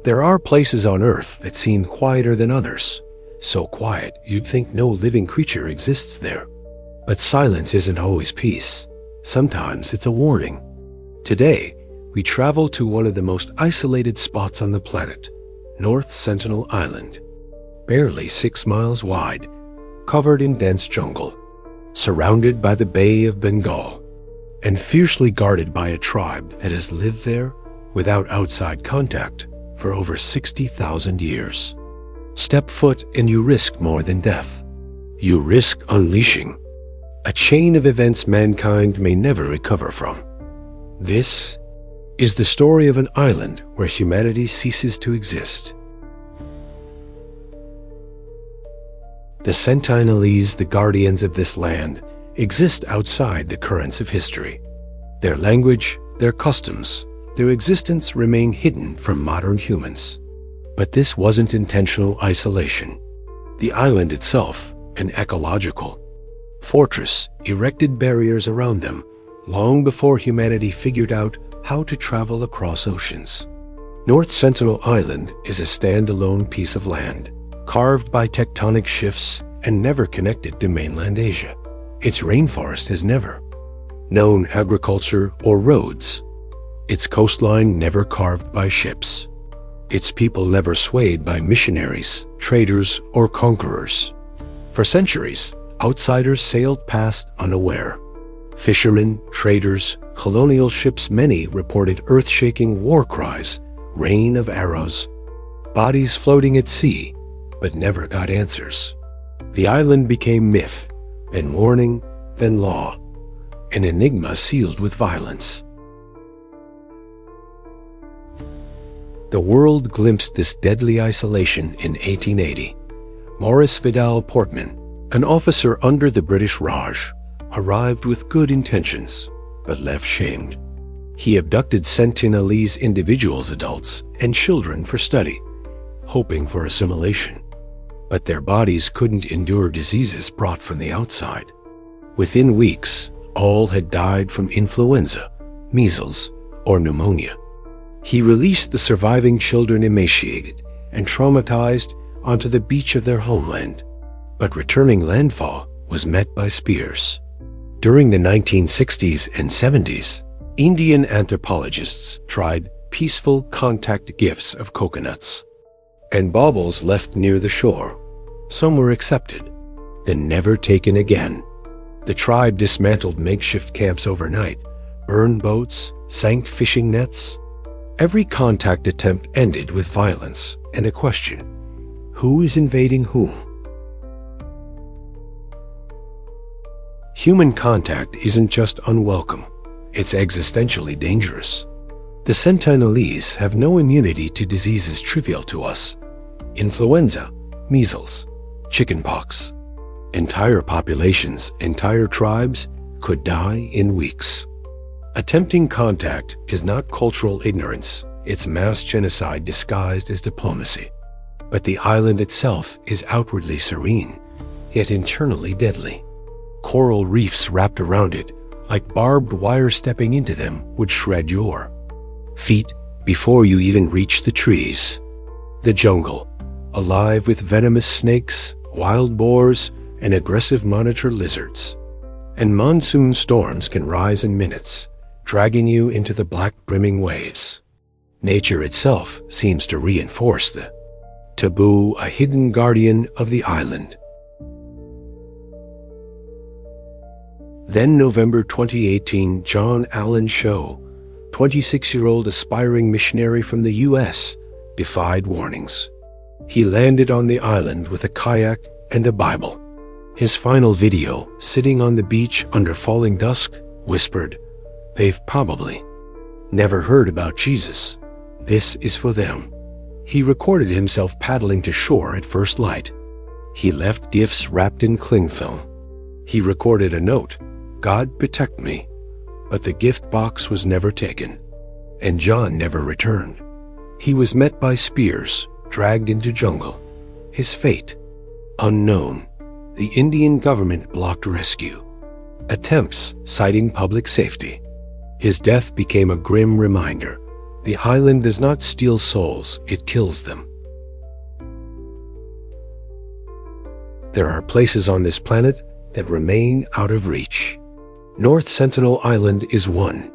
There are places on Earth that seem quieter than others, so quiet you'd think no living creature exists there. But silence isn't always peace. Sometimes it's a warning. Today, we travel to one of the most isolated spots on the planet, North Sentinel Island. Barely 6 miles wide, covered in dense jungle, surrounded by the Bay of Bengal, and fiercely guarded by a tribe that has lived there without outside contact for over 60,000 years. Step foot and you risk more than death. You risk unleashing a chain of events mankind may never recover from. This is the story of an island where humanity ceases to exist. The Sentinelese, the guardians of this land, exist outside the currents of history. Their language, their customs, their existence remain hidden from modern humans. But this wasn't intentional isolation. The island itself, an ecological fortress, erected barriers around them long before humanity figured out how to travel across oceans. North Sentinel Island is a standalone piece of land, carved by tectonic shifts and never connected to mainland Asia. Its rainforest has never known agriculture or roads. Its coastline never carved by ships. Its people never swayed by missionaries, traders, or conquerors. For centuries, outsiders sailed past unaware. Fishermen, traders, colonial ships, many reported earth-shaking war cries, rain of arrows, bodies floating at sea, but never got answers. The island became myth, then warning, then law, an enigma sealed with violence. The world glimpsed this deadly isolation in 1880. Maurice Vidal Portman, an officer under the British Raj, arrived with good intentions, but left shamed. He abducted Sentinelese individuals, adults, and children for study, hoping for assimilation. But their bodies couldn't endure diseases brought from the outside. Within weeks, all had died from influenza, measles, or pneumonia. He released the surviving children emaciated and traumatized onto the beach of their homeland. But returning landfall was met by spears. During the 1960s and 70s, Indian anthropologists tried peaceful contact gifts of coconuts and baubles left near the shore. Some were accepted, then never taken again. The tribe dismantled makeshift camps overnight, burned boats, sank fishing nets. Every contact attempt ended with violence and a question: who is invading whom? Human contact isn't just unwelcome, it's existentially dangerous. The Sentinelese have no immunity to diseases trivial to us: influenza, measles, chickenpox. Entire populations, entire tribes could die in weeks. Attempting contact is not cultural ignorance, it's mass genocide disguised as diplomacy. But the island itself is outwardly serene, yet internally deadly. Coral reefs wrapped around it, like barbed wire. Stepping into them would shred your feet before you even reach the trees. The jungle, alive with venomous snakes, wild boars, and aggressive monitor lizards. And monsoon storms can rise in minutes, dragging you into the black brimming waves. Nature itself seems to reinforce the taboo, a hidden guardian of the island. Then November 2018, John Allen Show, 26-year-old aspiring missionary from the U.S., defied warnings. He landed on the island with a kayak and a Bible. His final video, sitting on the beach under falling dusk, whispered, "They've probably never heard about Jesus. This is for them." He recorded himself paddling to shore at first light. He left gifts wrapped in cling film. He recorded a note, "God protect me," but the gift box was never taken, and John never returned. He was met by spears, dragged into jungle. His fate, unknown. The Indian government blocked rescue attempts, citing public safety. His death became a grim reminder The island does not steal souls, it kills them. There are places on this planet that remain out of reach. North Sentinel Island is one.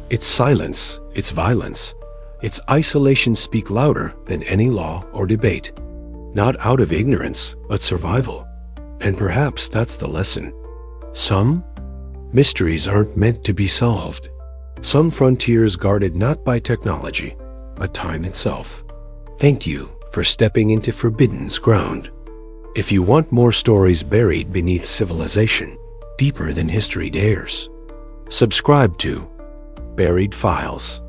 Its silence, its violence, its isolation speak louder than any law or debate. Not out of ignorance, but survival. And perhaps that's the lesson. Some mysteries aren't meant to be solved. Some frontiers guarded not by technology, but time itself. Thank you for stepping into Forbidden's ground. If you want more stories buried beneath civilization, deeper than history dares, subscribe to Buried Files.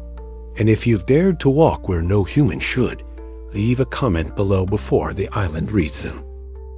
And if you've dared to walk where no human should, leave a comment below before the island reads them.